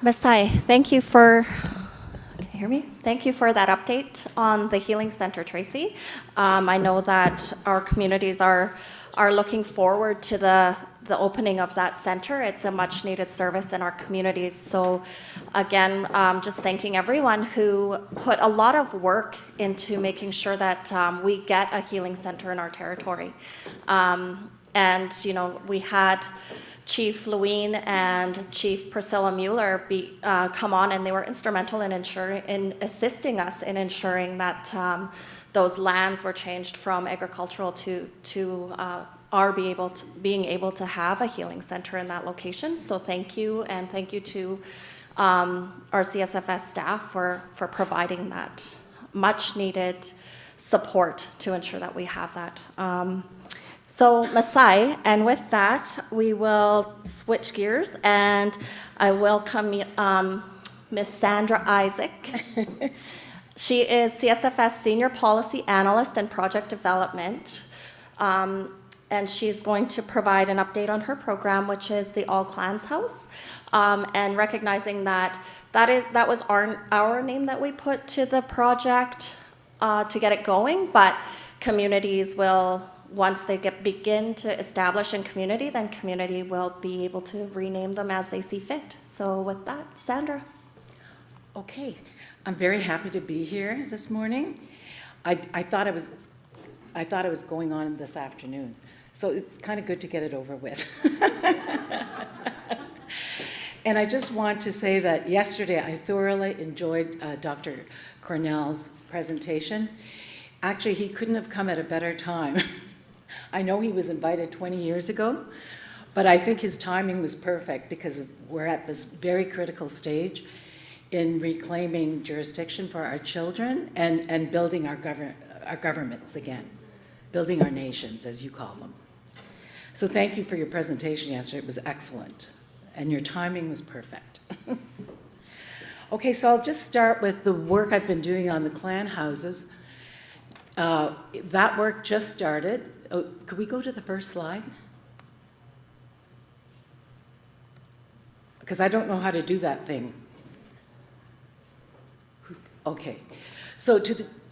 Masai, thank you for, can you hear me? Thank you for that update on the Healing Center, Tracy. I know that our communities are looking forward to the opening of that center. It's a much needed service in our communities. So again, just thanking everyone who put a lot of work into making sure that we get a healing center in our territory. And you know, we had Chief Lewin and Chief Priscilla Mueller come on, and they were instrumental in assisting us in ensuring that those lands were changed from agricultural to being able to have a healing center in that location. So thank you, and thank you to our CSFS staff for providing that much needed support to ensure that we have that. So Masai, and with that, we will switch gears, and I welcome Ms. Sandra Isaac. She is CSFS Senior Policy Analyst and Project Development, and she's going to provide an update on her program, which is the All Clans House, and recognizing that was our name that we put to the project to get it going, but communities will, once they begin to establish in community, then community will be able to rename them as they see fit. So with that, Sandra. Okay, I'm very happy to be here this morning. I thought it was going on this afternoon, so it's kind of good to get it over with. And I just want to say that yesterday I thoroughly enjoyed Dr. Cornell's presentation. Actually, he couldn't have come at a better time. I know he was invited 20 years ago, but I think his timing was perfect because we're at this very critical stage in reclaiming jurisdiction for our children and building our governments again, building our nations, as you call them. So thank you for your presentation yesterday. It was excellent, and your timing was perfect. Okay, so I'll just start with the work I've been doing on the clan houses. That work just started. Oh, could we go to the first slide? Because I don't know how to do that thing. Okay, so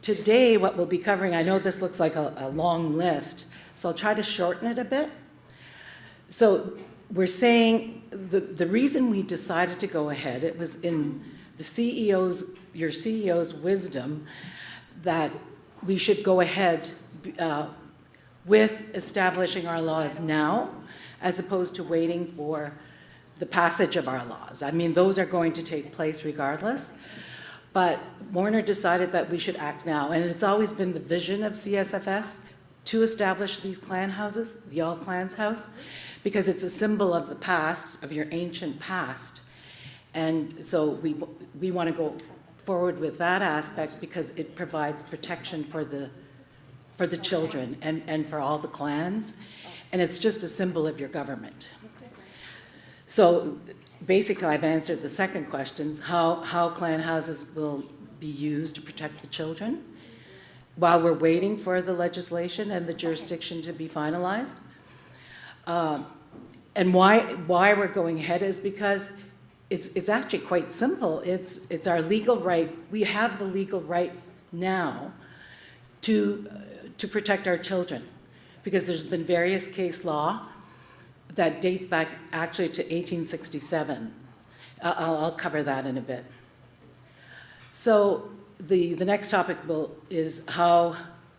today what we'll be covering, I know this looks like a long list, so I'll try to shorten it a bit. So we're saying the reason we decided to go ahead, it was in your CEO's wisdom that we should go ahead with establishing our laws now, as opposed to waiting for the passage of our laws. I mean, those are going to take place regardless, but Warner decided that we should act now, and it's always been the vision of CSFS to establish these clan houses, the All Clans House, because it's a symbol of the past, of your ancient past, and so we want to go forward with that aspect because it provides protection for the children and for all the clans, and it's just a symbol of your government. So basically I've answered the second questions, how clan houses will be used to protect the children while we're waiting for the legislation and the jurisdiction to be finalized. And why we're going ahead is because it's actually quite simple. It's our legal right. We have the legal right now to protect our children, because there's been various case law that dates back actually to 1867. I'll cover that in a bit. So the next topic is how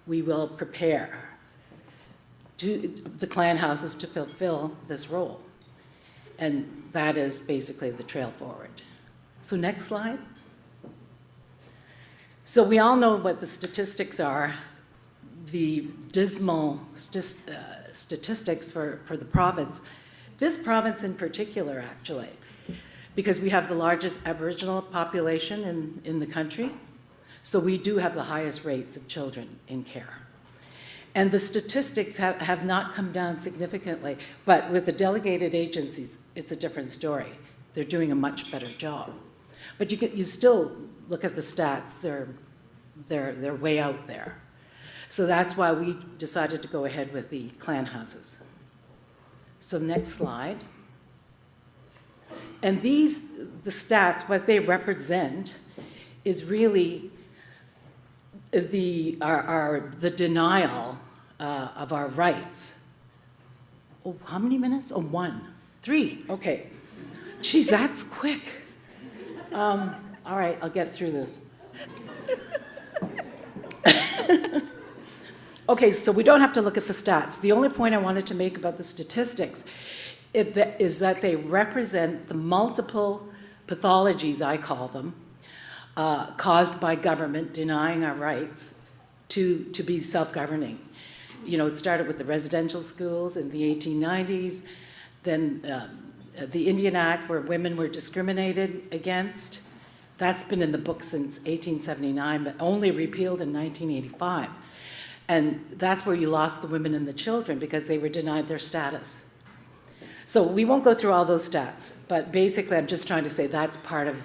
we will prepare the clan houses to fulfill this role. And that is basically the trail forward. So next slide. So we all know what the statistics are, the dismal statistics for the province. This province in particular, actually, because we have the largest Aboriginal population in the country, so we do have the highest rates of children in care. And the statistics have not come down significantly, but with the delegated agencies, it's a different story. They're doing a much better job. But you still look at the stats, they're way out there. So that's why we decided to go ahead with the clan houses. So next slide. And the stats, what they represent is really the denial of our rights. Oh, how many minutes? Oh, 1. 3, okay. Geez, that's quick. All right, I'll get through this. Okay, so we don't have to look at the stats. The only point I wanted to make about the statistics is that they represent the multiple pathologies, I call them, caused by government denying our rights to be self-governing. You know, it started with the residential schools in the 1890s, then the Indian Act where women were discriminated against. That's been in the book since 1879, but only repealed in 1985. And that's where you lost the women and the children because they were denied their status. So we won't go through all those stats, but basically I'm just trying to say that's part of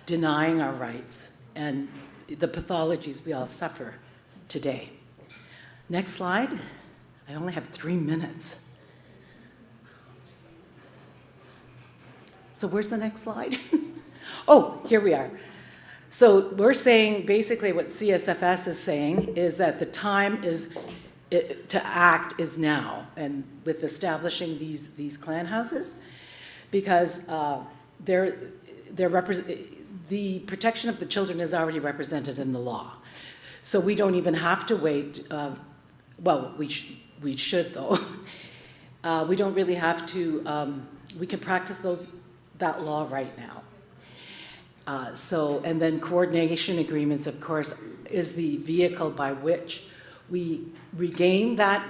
denying our rights and the pathologies we all suffer today. Next slide. I only have 3 minutes. So where's the next slide? Oh, here we are. So we're saying, basically what CSFS is saying is that the time to act is now, and with establishing these clan houses, because the protection of the children is already represented in the law. So we don't even have to wait, well, we should though. We don't really have to, we can practice that law right now. And then coordination agreements, of course, is the vehicle by which we regain that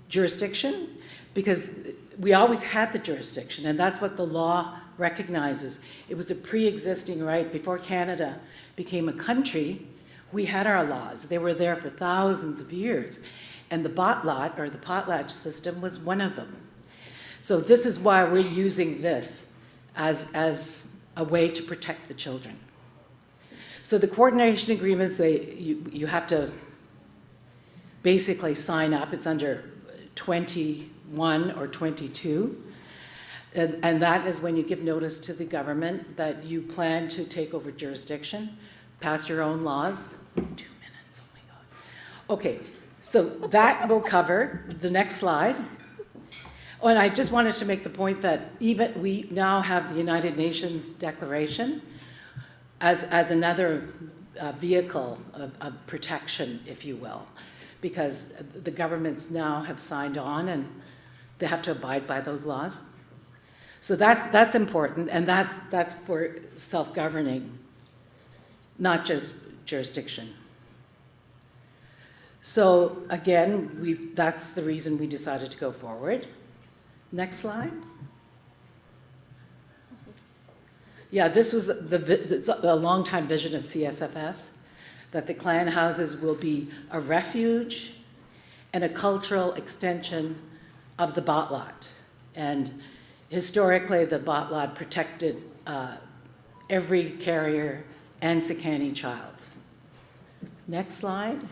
jurisdiction, because we always had the jurisdiction, and that's what the law recognizes. It was a pre-existing right. Before Canada became a country, we had our laws. They were there for thousands of years, and the botlot, or the potlatch system, was one of them. So this is why we're using this as a way to protect the children. So the coordination agreements, you have to basically sign up. It's under 21 or 22. And that is when you give notice to the government that you plan to take over jurisdiction, pass your own laws. 2 minutes, oh my God. Okay, so that will cover the next slide. Oh, and I just wanted to make the point that even we now have the United Nations Declaration as another vehicle of protection, if you will, because the governments now have signed on and they have to abide by those laws. So that's important, and that's for self-governing, not just jurisdiction. So again, that's the reason we decided to go forward. Next slide. Yeah, this was it's a long-time vision of CSFS, that the clan houses will be a refuge and a cultural extension of the botlot. And historically, the botlot protected every Carrier and Sekani child. Next slide.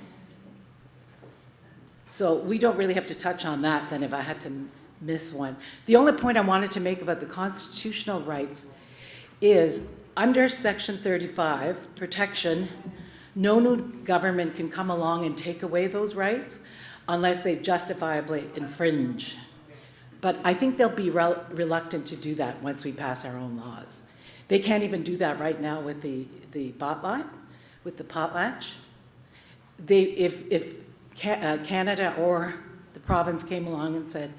So we don't really have to touch on that then if I had to miss one. The only point I wanted to make about the constitutional rights is under Section 35, protection, no new government can come along and take away those rights unless they justifiably infringe. But I think they'll be reluctant to do that once we pass our own laws. They can't even do that right now with the botlot, with the potlatch. If Canada or the province came along and said,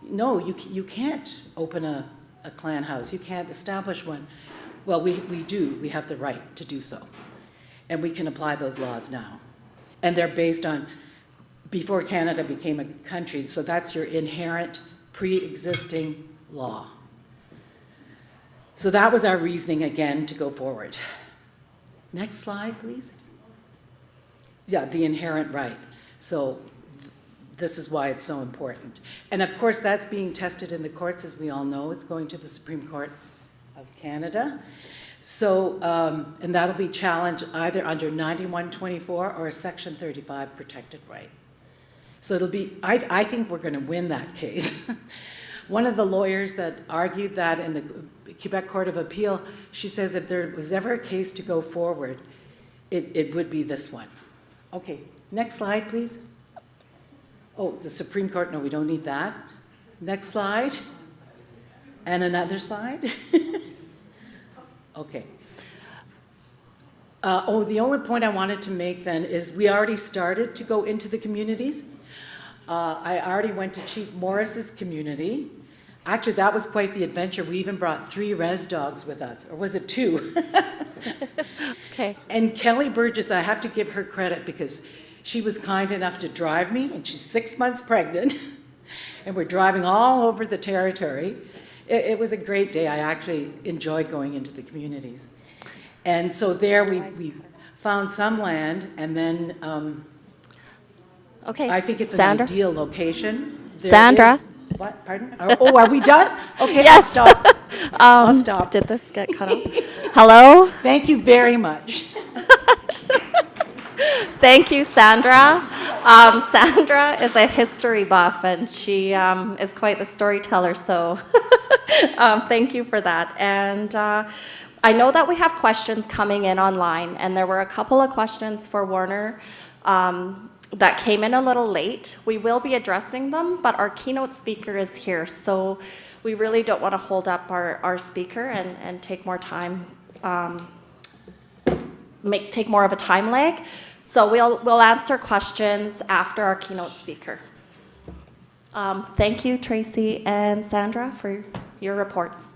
no, you can't open a clan house, you can't establish one. Well, we do, we have the right to do so. And we can apply those laws now. And they're based on before Canada became a country, so that's your inherent pre-existing law. So that was our reasoning again to go forward. Next slide, please. Yeah, the inherent right. So this is why it's so important. And of course, that's being tested in the courts, as we all know. It's going to the Supreme Court of Canada. So, and that'll be challenged either under 9124 or a Section 35 protected right. So it'll be, I think we're going to win that case. One of the lawyers that argued that in the Quebec Court of Appeal, she says if there was ever a case to go forward, it would be this one. Okay, next slide, please. Oh, it's the Supreme Court. No, we don't need that. Next slide. And another slide. Okay. The only point I wanted to make then is we already started to go into the communities. I already went to Chief Morris's community. Actually, that was quite the adventure. We even brought 3 res dogs with us, or was it 2? Okay. And Kelly Burgess, I have to give her credit because she was kind enough to drive me, and she's 6 months pregnant, and we're driving all over the territory. It was a great day. I actually enjoyed going into the communities. And so there we found some land, and then Okay, I think it's Sandra? an ideal location. There Sandra? is- What, pardon? Oh, are we done? Okay, Yes. I'll stop. I'll stop. Did this get cut off? Hello? Thank you very much. Thank you, Sandra. Sandra is a history buff, and she is quite the storyteller, so thank you for that. And I know that we have questions coming in online, and there were a couple of questions for Warner that came in a little late. We will be addressing them, but our keynote speaker is here, so we really don't want to hold up our speaker and take more time, take more of a time lag. So we'll answer questions after our keynote speaker. Thank you, Tracy and Sandra, for your reports.